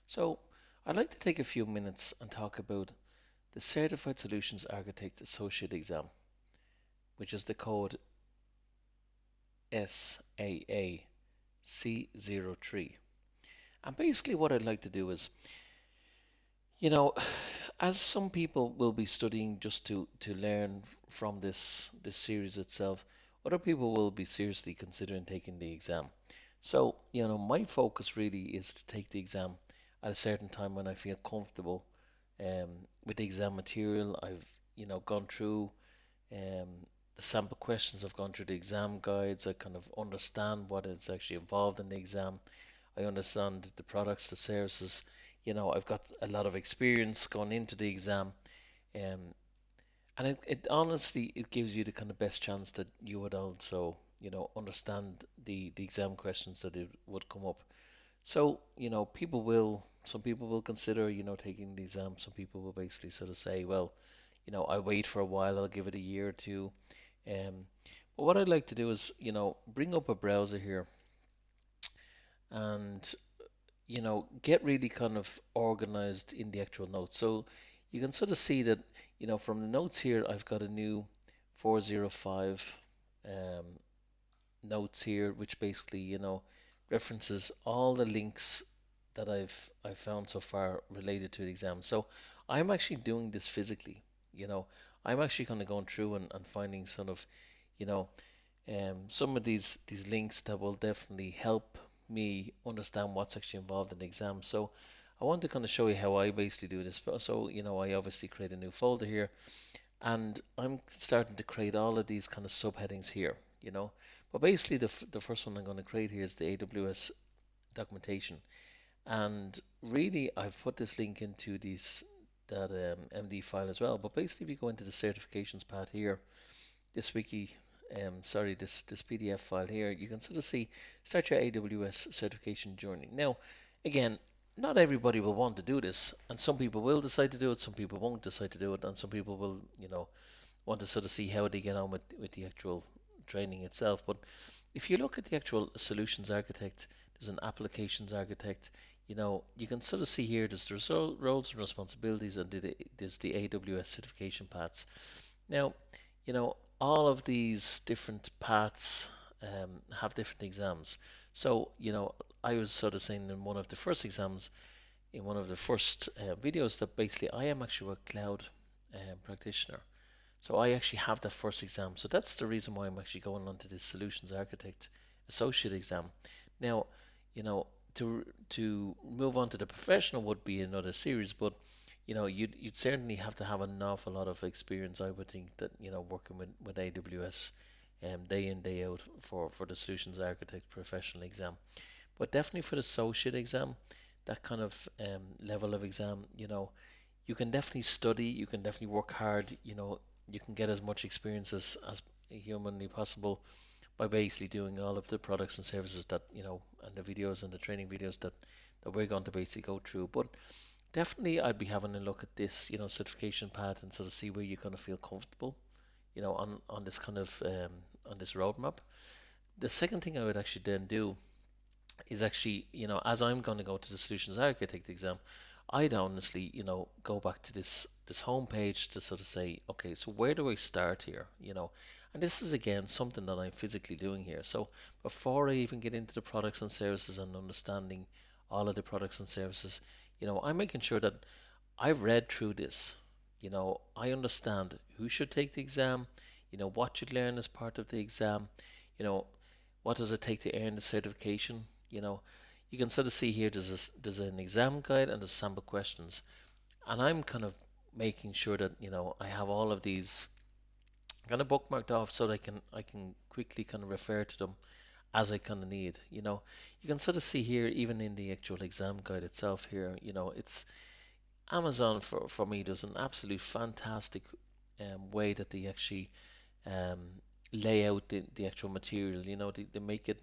So, I'd like to take a few minutes and talk about the Certified Solutions Architect Associate Exam, which is the code SAA C03. And basically, what I'd like to do is, you know, as some people will be studying just to learn from this series itself, other people will be seriously considering taking the exam. So, my focus really is to take the exam at a certain time when I feel comfortable um, with the exam material. I've, gone through um, the sample questions, I've gone through the exam guides, I kind of understand what is actually involved in the exam. I understand the products, the services. I've got a lot of experience going into the exam, um, and it honestly it gives you the kind of best chance that you would also, understand the exam questions that it would come up. So, some people will consider, taking the exam. Some people will basically sort of say, well, I'll wait for a while, I'll give it a year or two. Um, but what I'd like to do is, bring up a browser here and get really kind of organized in the actual notes. So you can sort of see that, from the notes here, I've got a new 405 um, notes here, which basically, references all the links that I've found so far related to the exam. So I'm actually doing this physically. You know, I'm actually kind of going through and finding sort of, you know, some of these links that will definitely help me understand what's actually involved in the exam. So I want to kind of show you how I basically do this. So, I obviously create a new folder here, and I'm starting to create all of these kind of subheadings here, But basically, the first one I'm going to create here is the AWS documentation. And really, I've put this link into that MD file as well. But basically, if you go into the certifications part here, this wiki, this PDF file here, you can sort of see start your AWS certification journey. Now, again, not everybody will want to do this, and some people will decide to do it, some people won't decide to do it, and some people will, want to sort of see how they get on with the actual training itself. But if you look at the actual solutions architect, there's an applications architect. You can sort of see here there's the roles and responsibilities, and there's the AWS certification paths. Now, all of these different paths have different exams. So, I was sort of saying in one of the first exams, in one of the first videos, that basically I am actually a cloud practitioner. So I actually have that first exam. So that's the reason why I'm actually going on to this Solutions Architect Associate exam. Now, you know, to move on to the professional would be another series, but you'd certainly have to have an awful lot of experience, I would think, that working with AWS day in day out for the Solutions Architect professional exam. But definitely for the associate exam, that kind of level of exam, you can definitely study, you can definitely work hard, you can get as much experience as humanly possible by basically doing all of the products and services that, and the videos and the training videos that we're going to basically go through. But definitely I'd be having a look at this, certification path and sort of see where you kind of feel comfortable, on this kind of on this roadmap. The second thing I would actually then do is actually, as I'm going to go to the solutions architect exam, I'd honestly, go back to this home page to sort of say, okay, so where do I start here? And this is again something that I'm physically doing here. So before I even get into the products and services and understanding all of the products and services, I'm making sure that I've read through this. I understand who should take the exam, what you learn as part of the exam, you know, what does it take to earn the certification? You know, you can sort of see here there's an exam guide and there's sample questions, and I'm kind of making sure that I have all of these kind of bookmarked off so that I can quickly kind of refer to them as I kind of need. You can sort of see here even in the actual exam guide itself here, it's Amazon for me does an absolute fantastic way that they actually um, lay out the actual material. They make it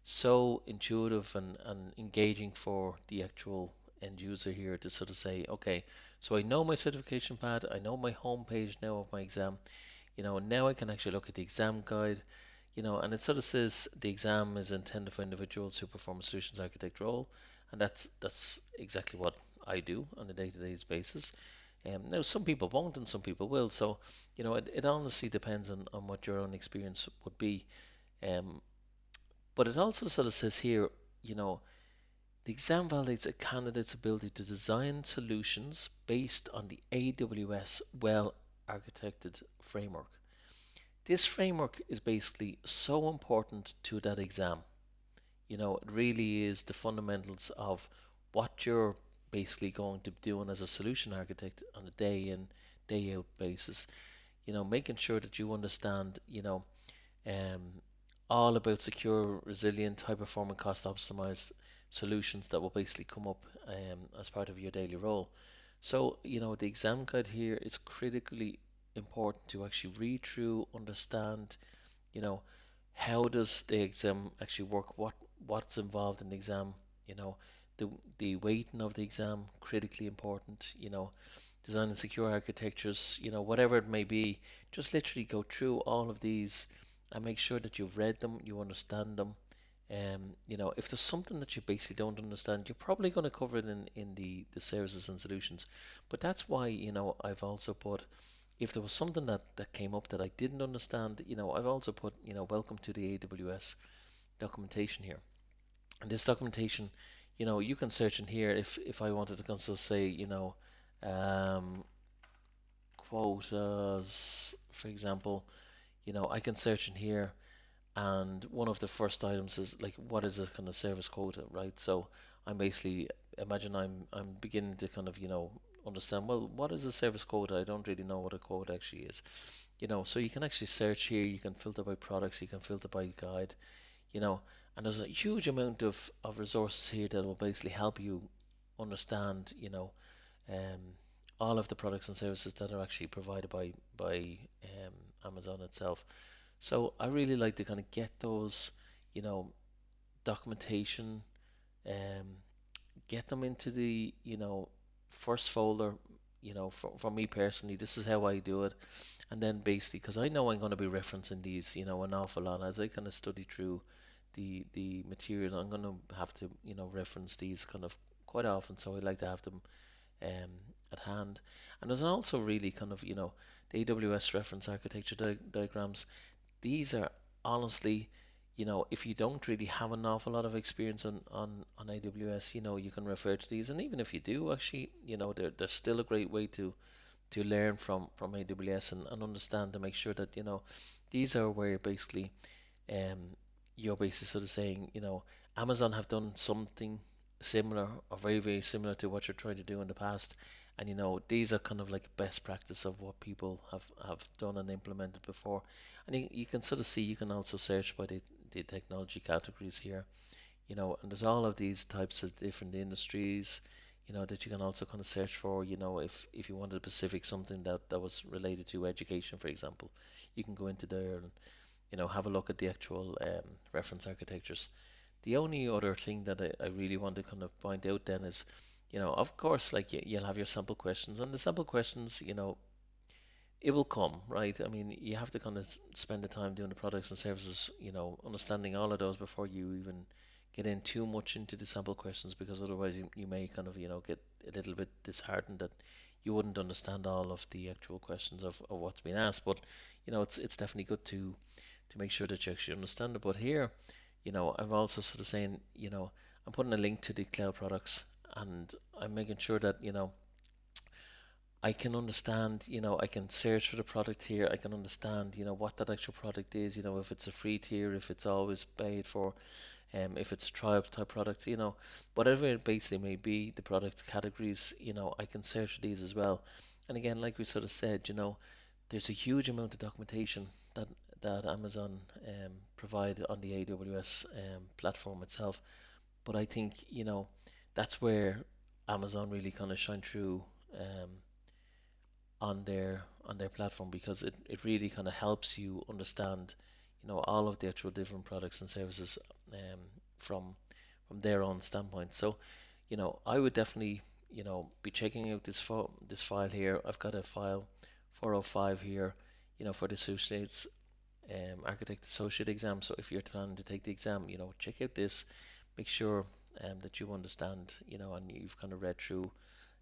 so intuitive and engaging for the actual end user here to sort of say, okay, so I know my certification path, I know my home page now of my exam, now I can actually look at the exam guide, and it sort of says the exam is intended for individuals who perform a solutions architect role and that's exactly what I do on a day-to-day basis. Now, some people won't and some people will, so it honestly depends on what your own experience would be. Um, but it also sort of says here, you know, the exam validates a candidate's ability to design solutions based on the AWS well-architected framework. This framework is basically so important to that exam. It really is the fundamentals of what you're basically going to be doing as a solution architect on a day in, day out basis. Making sure that you understand, um, all about secure, resilient, high performing, cost optimized solutions that will basically come up as part of your daily role. So, the exam guide here is critically important to actually read through, understand, you know, how does the exam actually work? What's involved in the exam? You know, the the weighting of the exam critically important. Designing secure architectures. Whatever it may be, just literally go through all of these and make sure that you've read them, you understand them. If there's something that you basically don't understand, you're probably going to cover it in the services and solutions. But that's why, I've also put if there was something that came up that I didn't understand, I've also put, welcome to the AWS documentation here. And this documentation, you can search in here if I wanted to consult, say, um, quotas, for example, I can search in here and one of the first items is like what is a kind of service quota, right? So I'm basically imagine I'm beginning to kind of understand, well, what is a service quota? I don't really know what a quota actually is. So you can actually search here, you can filter by products, you can filter by guide, you know and there's a huge amount of resources here that will basically help you understand um, all of the products and services that are actually provided by Amazon itself. So I really like to kind of get those, you know, documentation, um, get them into the, first folder. For me personally, this is how I do it. And then basically, because I know I'm going to be referencing these, an awful lot as I kind of study through the material, I'm going to have to, reference these kind of quite often. So I like to have them um, at hand. And there's also really kind of, the AWS reference architecture diagrams. These are honestly, if you don't really have an awful lot of experience on AWS, you can refer to these. And even if you do, actually, they're still a great way to learn from AWS and understand to make sure that, these are where basically um, you're basically sort of saying, Amazon have done something similar or very, very similar to what you're trying to do in the past. And these are kind of like best practice of what people have done and implemented before. And you can sort of see, you can also search by the technology categories here, and there's all of these types of different industries, that you can also kind of search for, if you wanted a specific something that was related to education, for example, you can go into there and have a look at the actual reference architectures. The only other thing that I really want to kind of point out then is, of course, like you'll have your sample questions, and the sample questions, it will come, right? I mean, you have to kind of spend the time doing the products and services, understanding all of those before you even get in too much into the sample questions, because otherwise you may kind of, get a little bit disheartened that you wouldn't understand all of the actual questions of what's being asked. But, it's definitely good to make sure that you actually understand it. But here, I'm also sort of saying, I'm putting a link to the cloud products and I'm making sure that, I can understand, I can search for the product here. I can understand, what that actual product is, if it's a free tier, if it's always paid for, if it's a trial type product, whatever it basically may be, the product categories, I can search for these as well. And again, like we sort of said, there's a huge amount of documentation that Amazon provide on the AWS platform itself. But I think, that's where Amazon really kind of shine through um, on their platform, because it really kind of helps you understand all of the actual different products and services um, from from their own standpoint. So I would definitely be checking out this file here. I've got a file 405 here, for the associates architect associate exam. So if you're planning to take the exam, check out this, make sure that you understand, and you've kind of read through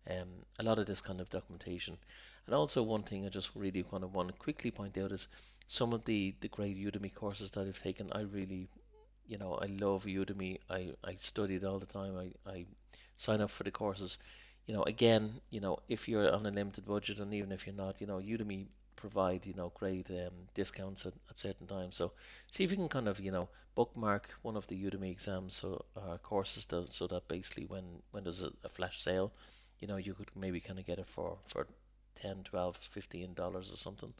a lot of this kind of documentation. And also one thing I just really kind of want to quickly point out is some of the great Udemy courses that I've taken. I really, I love Udemy. I study it all the time. I sign up for the courses. Again, if you're on a limited budget, and even if you're not, Udemy provide, great discounts at certain times. So see if you can kind of, bookmark one of the Udemy exams, so courses, so that basically when there's a flash sale, you could maybe kind of get it for 10, 12, $15 or something.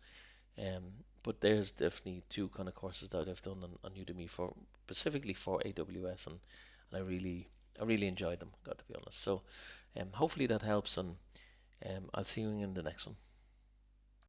Um, but there's definitely two kind of courses that I've done on Udemy for specifically for AWS, and I really enjoyed them, got to be honest. So hopefully that helps, and I'll see you in the next one.